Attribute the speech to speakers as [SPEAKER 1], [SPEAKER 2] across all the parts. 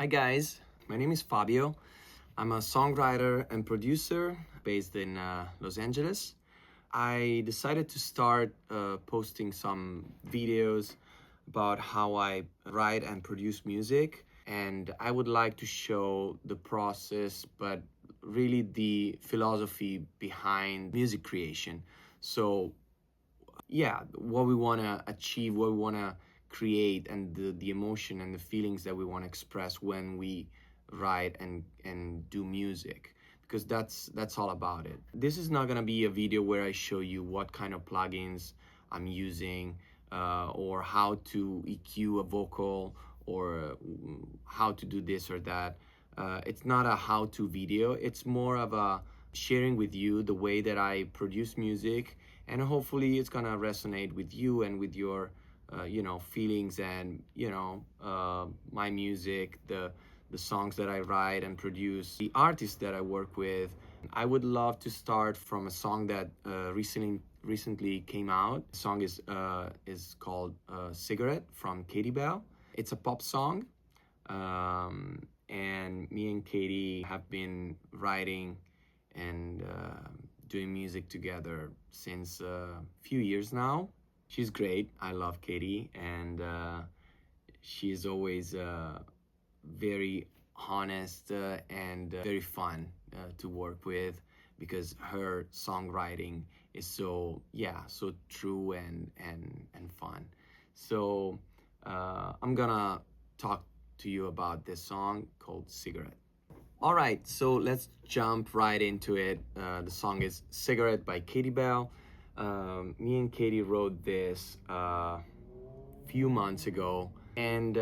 [SPEAKER 1] Hi guys, my name is Fabio. I'm a songwriter and producer based in Los Angeles. I decided to start posting some videos about how I write and produce music, and I would like to show the process, but really the philosophy behind music creation. So yeah, what we want to achieve, what we want to create, and the emotion and the feelings that we want to express when we write and do music, because that's all about it. This is not going to be a video where I show you what kind of plugins I'm using, or how to EQ a vocal, or how to do this or that. It's not a how-to video. It's more of a sharing with you the way that I produce music, and hopefully it's gonna resonate with you and with your feelings, and my music, the songs that I write and produce, the artists that I work with. I would love to start from a song that recently came out. The song is called Cigarette from Katie Belle. It's a pop song, and me and Katie have been writing and doing music together since a few years now. She's great. I love Katie, and she's always very honest and very fun to work with, because her songwriting is so true and fun. So I'm gonna talk to you about this song called Cigarette. All right, so let's jump right into it. The song is Cigarette by Katie Belle. Me and Katie wrote this a few months ago. And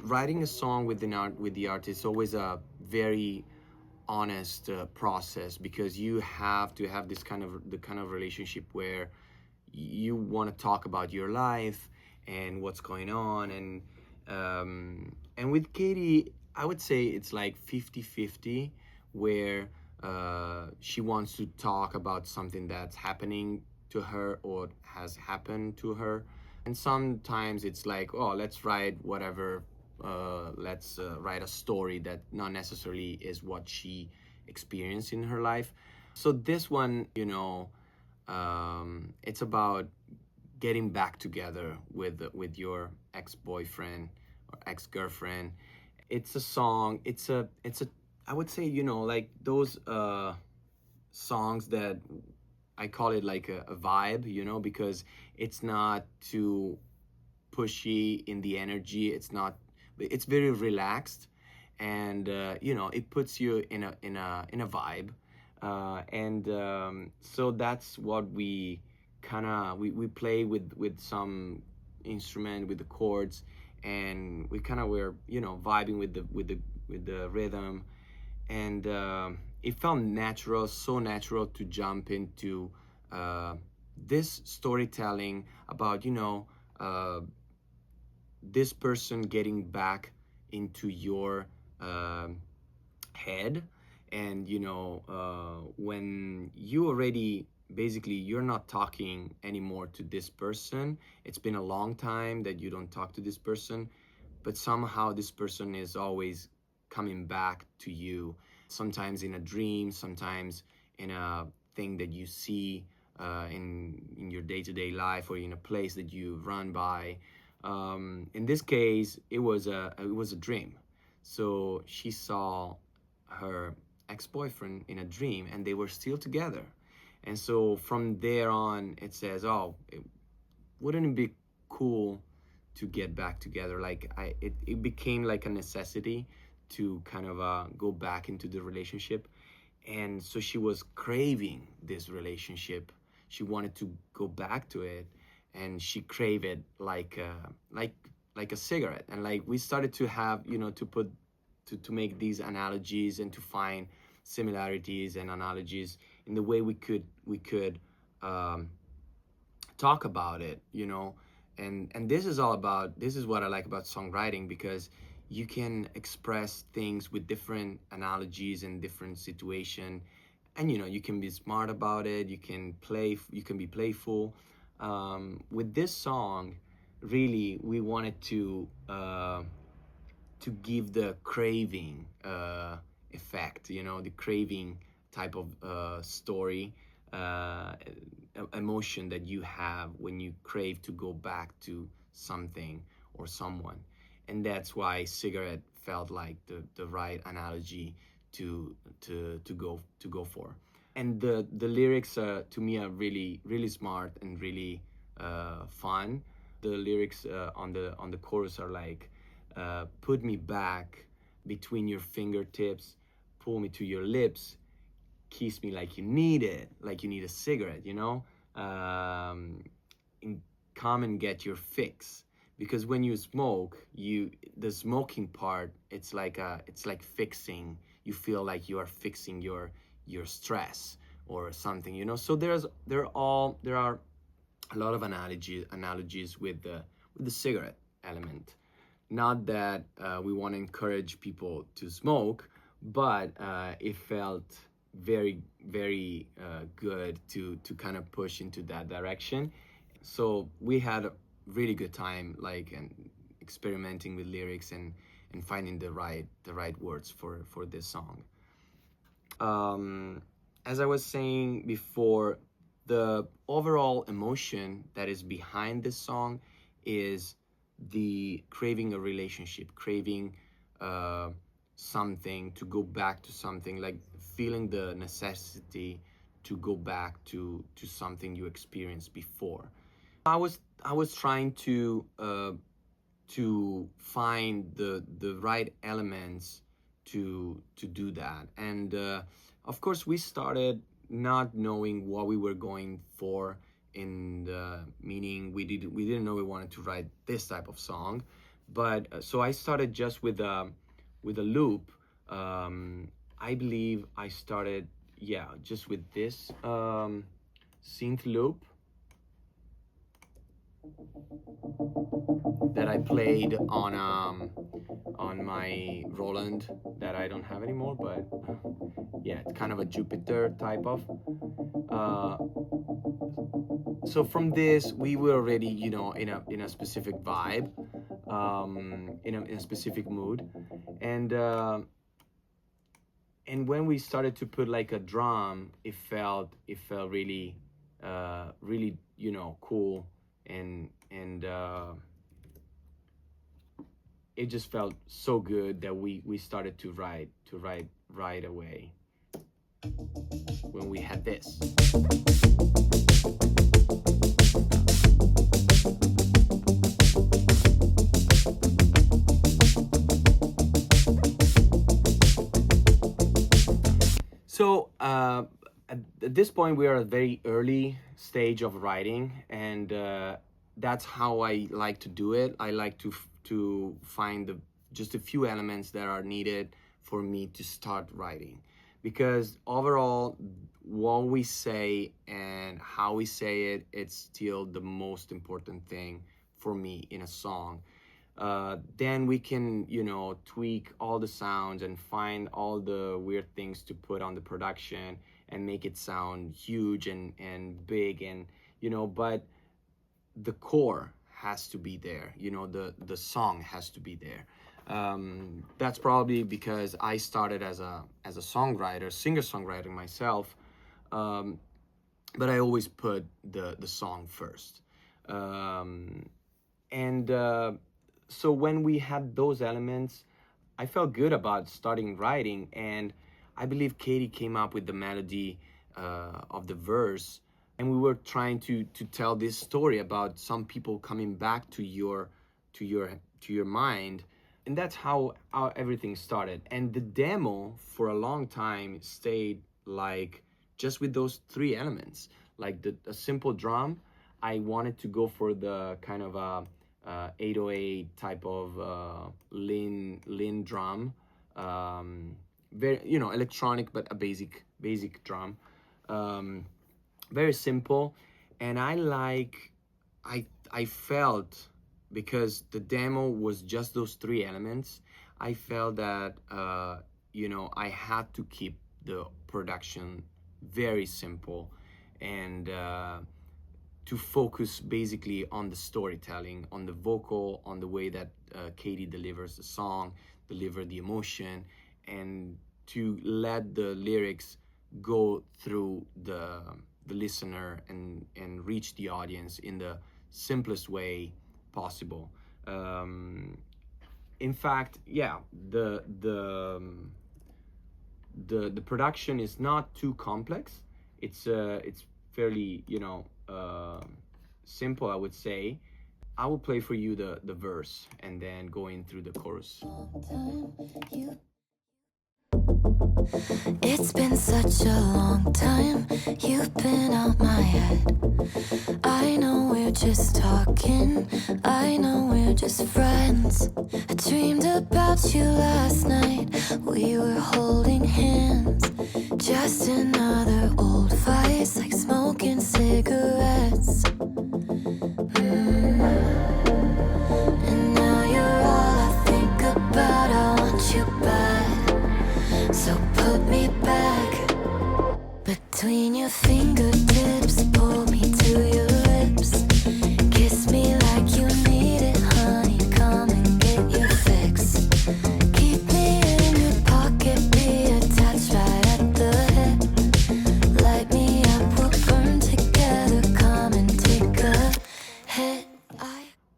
[SPEAKER 1] writing a song with the artist is always a very honest process, because you have to have the kind of relationship where you want to talk about your life and what's going on. And with Katie, I would say it's like 50-50, where she wants to talk about something that's happening to her or has happened to her. And sometimes it's like, oh, let's write whatever, let's write a story that not necessarily is what she experienced in her life. So this one, it's about getting back together with your ex-boyfriend or ex-girlfriend. It's a song. It's a. I would say, like those songs that I call it like a vibe, because it's not too pushy in the energy. It's very relaxed, and it puts you in a vibe, and so that's what we play with some instrument, with the chords, and we kind of were vibing with the rhythm, and it felt natural, so natural to jump into this storytelling about this person getting back into your head. And when you already basically you're not talking anymore to this person, it's been a long time that you don't talk to this person, but somehow this person is always coming back to you, sometimes in a dream, sometimes in a thing that you see in your day-to-day life, or in a place that you run by. In this case, it was a dream. So she saw her ex-boyfriend in a dream, and they were still together. And so from there on, it says, oh, wouldn't it be cool to get back together? Like it became like a necessity to kind of go back into the relationship. And so she was craving this relationship. She wanted to go back to it, and she craved it like a cigarette. And like we started to have to make these analogies and to find similarities and analogies in the way we could talk about it, and this is what I like about songwriting, because you can express things with different analogies and different situation, and you can be smart about it, you can be playful. With this song, really we wanted to to give the craving effect, you know, the craving type of story, emotion that you have when you crave to go back to something or someone. And that's why cigarette felt like the right analogy to go for. And the lyrics to me are really smart and really fun. The lyrics on the chorus are like, put me back between your fingertips, pull me to your lips, kiss me like you need it, like you need a cigarette, you know. And come and get your fix, because when you smoke, the smoking part, it's like fixing. You feel like you are fixing your stress or something, you know. So there are a lot of analogies with the cigarette element. Not that we want to encourage people to smoke, but it felt very good to kind of push into that direction. So we had a really good time, like, and experimenting with lyrics and finding the right words for this song. As I was saying before, the overall emotion that is behind this song is the craving a relationship, craving something, to go back to something, like feeling the necessity to go back to something you experienced before. I was trying to find the right elements to do that, and of course we started not knowing what we were going for, in the meaning we didn't know we wanted to write this type of song. But so I started just with a loop. I believe I started, yeah, just with this synth loop that I played on my Roland that I don't have anymore, but yeah, it's kind of a Jupiter type of. Uh, so from this, we were already, you know, in a specific vibe, in a specific mood, and when we started to put like a drum, it felt really, you know, cool, and it just felt so good that we started to write right away when we had this. So at this point, we are at a very early stage of writing, and that's how I like to do it. I like to find just a few elements that are needed for me to start writing, because overall, what we say and how we say it, it's still the most important thing for me in a song. Then we can, you know, tweak all the sounds and find all the weird things to put on the production and make it sound huge and big, and, you know, but the core has to be there, you know, the song has to be there. That's probably because I started as a songwriter, singer-songwriter myself, but I always put the song first. And so when we had those elements, I felt good about starting writing, and I believe Katie came up with the melody of the verse, and we were trying to tell this story about some people coming back to your mind, and that's how everything started. And the demo for a long time stayed like just with those three elements, like a simple drum. I wanted to go for the kind of 808 type of lean drum, very, you know, electronic, but a basic drum, very simple. And I felt, because the demo was just those three elements, I felt that you know, I had to keep the production very simple, and to focus basically on the storytelling, on the vocal, on the way that Katie delivers the song, deliver the emotion, and to let the lyrics go through the listener and reach the audience in the simplest way possible. In fact, yeah, the production is not too complex. It's fairly, simple, I would say. I will play for you the verse and then going through the chorus.
[SPEAKER 2] It's been such a long time, you've been out my head. I know we're just talking, I know we're just friends. I dreamed about you last night, we were holding hands. Just another old vice, like smoking cigarettes. And now you're all I think about, I want you back. So put me back between your fingertips, pull me to your lips, kiss me like you need it, honey, come and get your fix. Keep me in your pocket, be attached right at the hip. Light me up, we'll burn together, come and take a hit.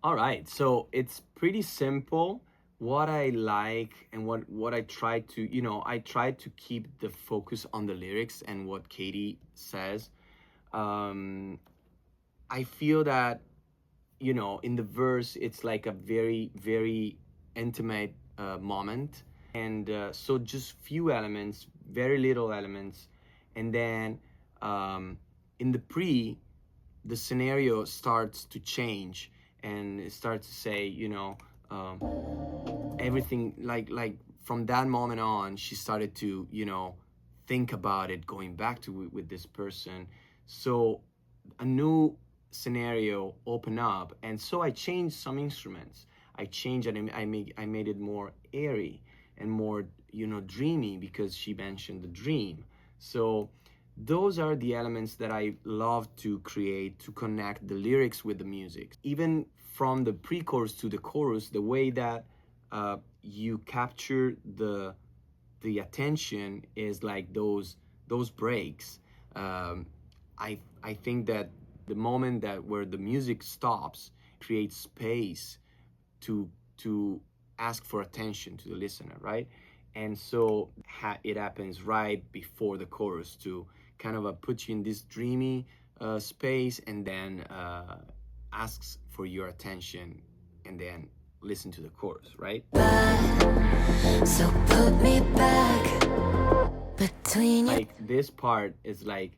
[SPEAKER 1] All right, so it's pretty simple. What I like and what I try to, I try to keep the focus on the lyrics and what Katie says. I feel that, in the verse, it's like a very, very intimate moment. And so just few elements, very little elements. And then in the pre, the scenario starts to change and it starts to say, everything like from that moment on, she started to, think about it, going back to with this person. So a new scenario opened up, and so I changed some instruments. I changed and I made it more airy and more, dreamy, because she mentioned the dream. So those are the elements that I love to create to connect the lyrics with the music. Even from the pre-chorus to the chorus, the way that you capture the attention is like those breaks. I think that the moment that where the music stops creates space to ask for attention to the listener, right? And so it happens right before the chorus to kind of put you in this dreamy space, and then asks for your attention, and then listen to the chorus, right?
[SPEAKER 2] So put me back between your...
[SPEAKER 1] Like this part is like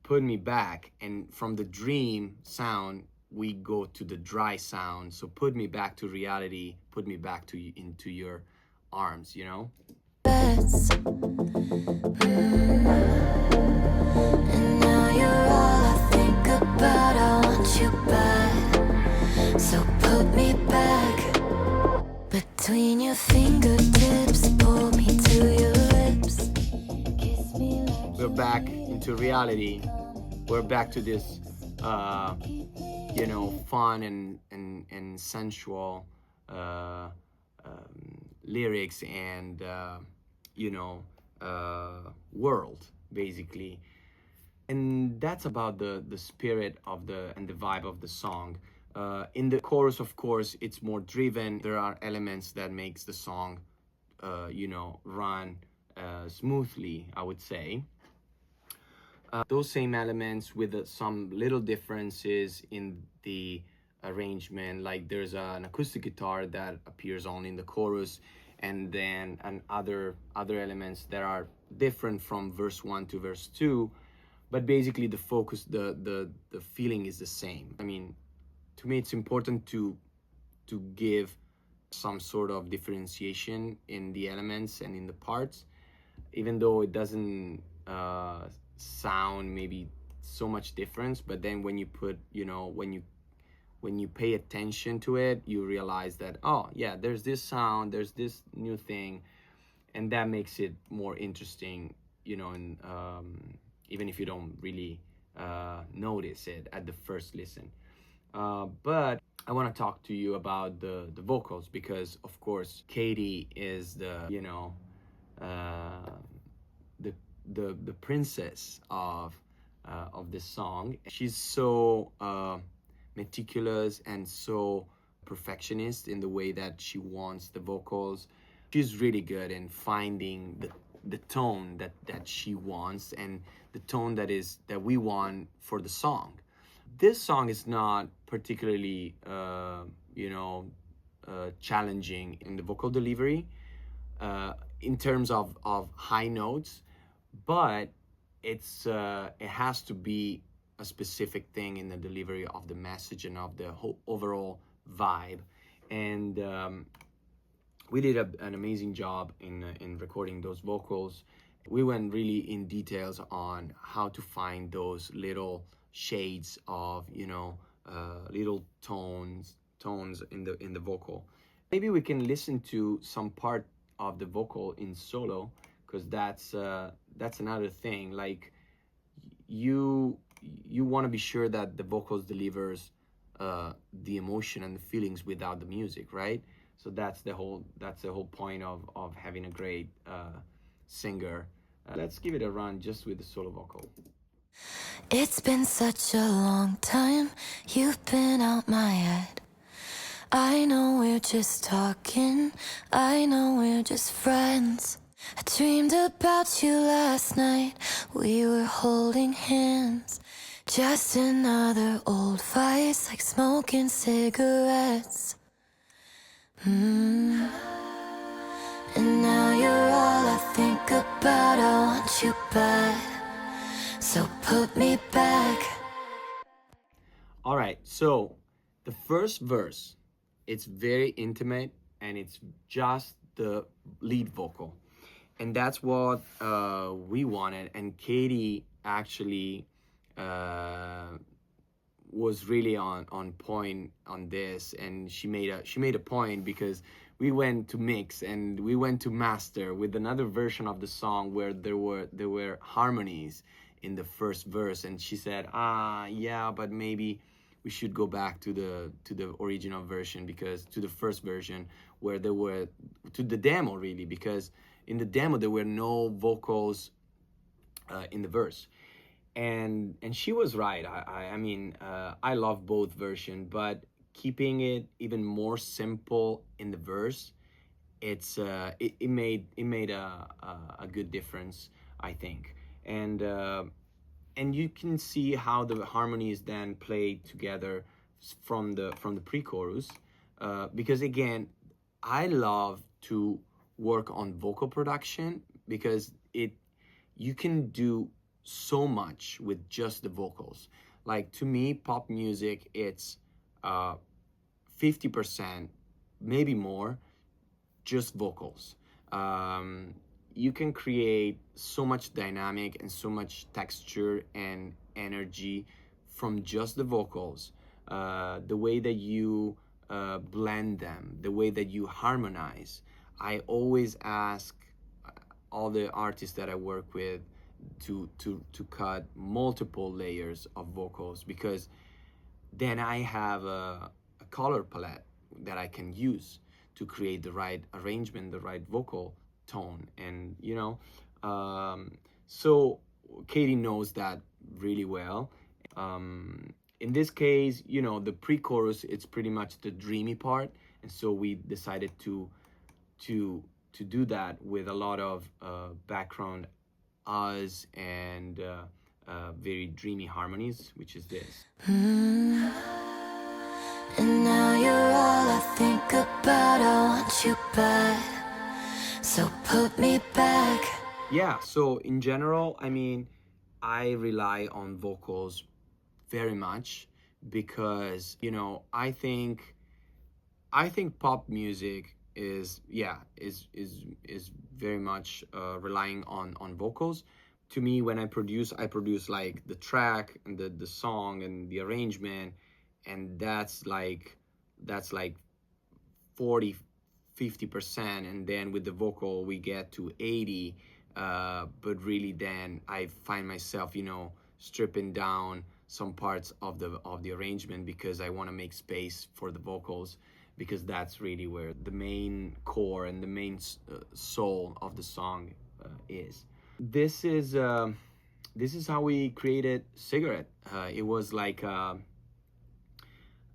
[SPEAKER 1] put me back, and from the dream sound we go to the dry sound. So put me back to reality, put me back to into your arms,
[SPEAKER 2] And now you're all I think about, I want you back. So put me back between your fingertips, pull me to your lips, kiss me like...
[SPEAKER 1] We're back into reality. We're back to this fun and sensual lyrics and world, basically. And that's about the spirit of the vibe of the song. In the chorus, of course, it's more driven. There are elements that makes the song run smoothly, I would say. Those same elements with some little differences in the arrangement, like there's an acoustic guitar that appears only in the chorus, and then other elements that are different from verse 1 to verse 2, but basically the focus, the feeling is the same. I mean, to me it's important to give some sort of differentiation in the elements and in the parts, even though it doesn't sound maybe so much difference. But then when you put, when you pay attention to it, you realize that, oh yeah, there's this sound, there's this new thing, and that makes it more interesting, and even if you don't really notice it at the first listen. But I want to talk to you about the vocals because, of course, Katie is uh, the the princess of this song. She's so meticulous and so perfectionist in the way that she wants the vocals. She's really good in finding the tone that she wants and the tone that we want for the song. This song is not particularly challenging in the vocal delivery in terms of high notes, but it has to be a specific thing in the delivery of the message and of the whole overall vibe. And we did an amazing job in recording those vocals. We went really in details on how to find those little shades of little tones in the vocal. Maybe we can listen to some part of the vocal in solo, because that's another thing. Like you want to be sure that the vocals delivers the emotion and the feelings without the music, right? So that's the whole point of having a great singer. Let's give it a run just with the solo vocal.
[SPEAKER 2] It's been such a long time, you've been out my head. I know we're just talking, I know we're just friends. I dreamed about you last night, we were holding hands. Just another old vice, like smoking cigarettes. And now you're all I think about, I want you bad, so put me back.
[SPEAKER 1] All right, so the first verse, it's very intimate and it's just the lead vocal. And that's what we wanted. And Katie actually was really on point on this, and she made a point, because we went to mix and we went to master with another version of the song where there were harmonies in the first verse, and she said, yeah, but maybe we should go back to the original version, because to the first version where there were, to the demo really, because in the demo there were no vocals in the verse. And she was right. I mean, I love both versions, but keeping it even more simple in the verse, it made a good difference, I think. And you can see how the harmonies then play together from the pre-chorus, because again, I love to work on vocal production, because you can do so much with just the vocals. Like, to me, pop music, it's 50%, maybe more, just vocals. You can create so much dynamic and so much texture and energy from just the vocals. The way that you blend them, the way that you harmonize. I always ask all the artists that I work with to cut multiple layers of vocals, because then I have a color palette that I can use to create the right arrangement, the right vocal tone. And so Katie knows that really well. In this case, the pre-chorus, it's pretty much the dreamy part, and so we decided to do that with a lot of background us and very dreamy harmonies, which is this.
[SPEAKER 2] And now you're all I think about, I want you bad, so put me back.
[SPEAKER 1] Yeah, so in general, I mean, I rely on vocals very much, because I think pop music is very much relying on vocals. To me, when I produce like the track and the song and the arrangement, and that's like 40-50%, and then with the vocal we get to 80. But really, then I find myself stripping down some parts of the arrangement because I want to make space for the vocals, because that's really where the main core and the main soul of the song is. This is how we created Cigarette. It was like you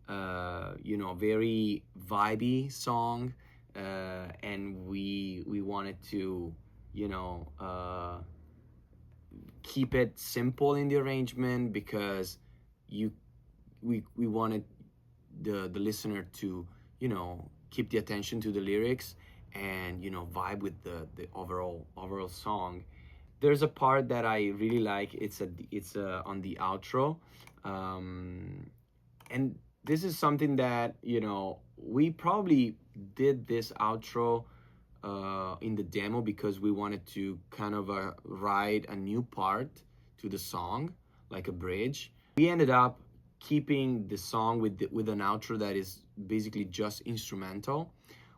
[SPEAKER 1] know, very vibey song, and we wanted to, you know, keep it simple in the arrangement, because we wanted the listener to, you know, keep the attention to the lyrics and, you know, vibe with the overall song. There's a part that I really like. It's on the outro, and this is something that, you know, we probably did this outro in the demo because we wanted to kind of write a new part to the song, like a bridge. We ended up keeping the song with an outro that is basically just instrumental,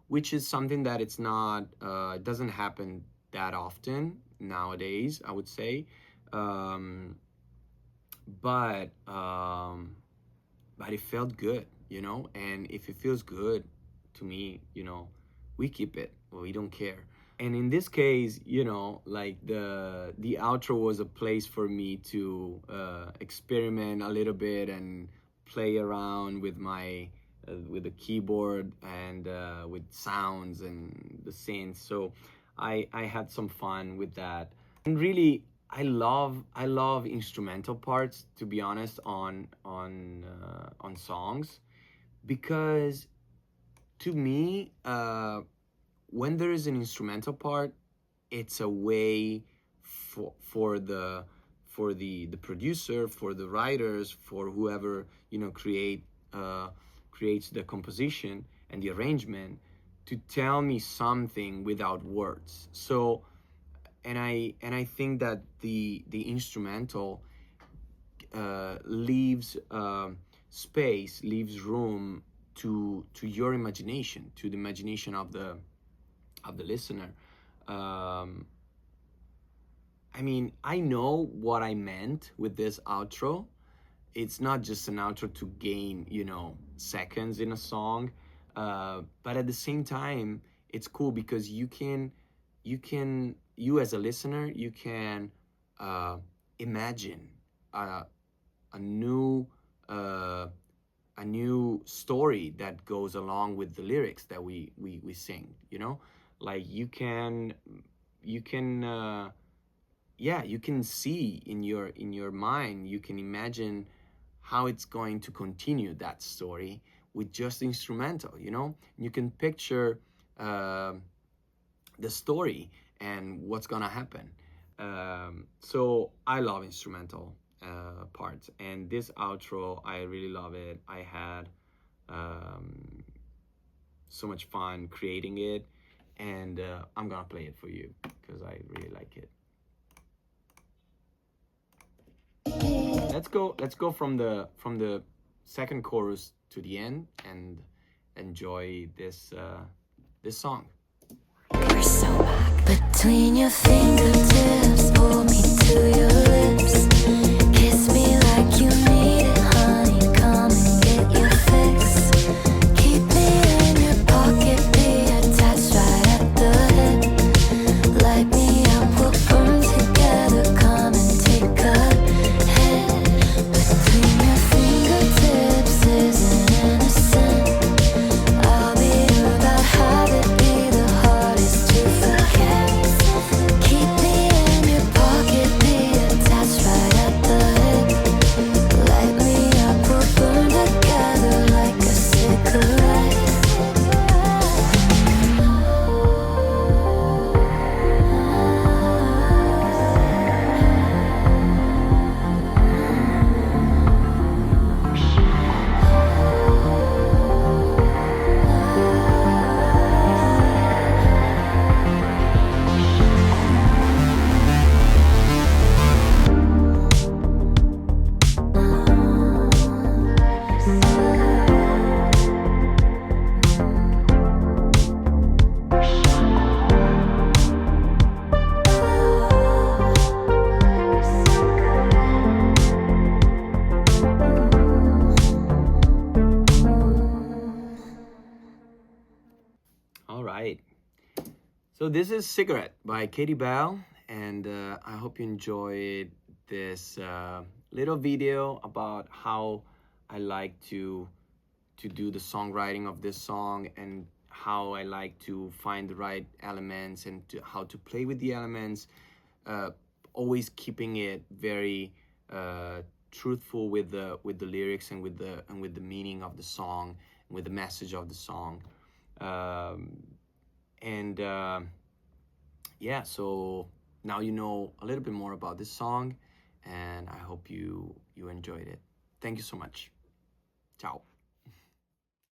[SPEAKER 1] which is something that it's not, it doesn't happen that often nowadays, I would say. But it felt good, you know, and if it feels good to me, you know, we keep it. We don't care. And in this case, you know, like the outro was a place for me to experiment a little bit and play around with my with the keyboard and with sounds and the synths. So I had some fun with that. And really, I love instrumental parts, to be honest, on songs, because to me, when there is an instrumental part, it's a way for the producer, for the writers, for whoever, you know, creates the composition and the arrangement, to tell me something without words. So, and I think that the instrumental leaves space, leaves room to your imagination, to the imagination of the listener. I mean, I know what I meant with this outro. It's not just an outro to gain, you know, seconds in a song, but at the same time, it's cool because you as a listener, you can imagine a new story that goes along with the lyrics that we sing, you know. Like you can see in your mind, you can imagine how it's going to continue that story with just instrumental, you know. You can picture the story and what's gonna happen. So I love instrumental parts, and this outro, I really love it. I had so much fun creating it, and I'm gonna play it for you because I really like it. Let's go from the second chorus to the end and enjoy this song.
[SPEAKER 2] You're so back. Between your fingertips, pull me to your lips. Kiss me like you need it, honey. Come and get your fix. Keep me in your pocket, be attached right at the hip. Light me up, we'll burn together. Come and take a hit. Between your fingertips isn't innocent. I'll be about habit, be the hardest to forget. Keep me in your pocket, be attached
[SPEAKER 1] So this is Cigarette by Katie Belle, and I hope you enjoyed this little video about how I like to do the songwriting of this song, and how I like to find the right elements, and how to play with the elements, always keeping it very truthful with the lyrics, and with the meaning of the song, and with the message of the song. And yeah, so now you know a little bit more about this song, and I hope you enjoyed it. Thank you so much. Ciao.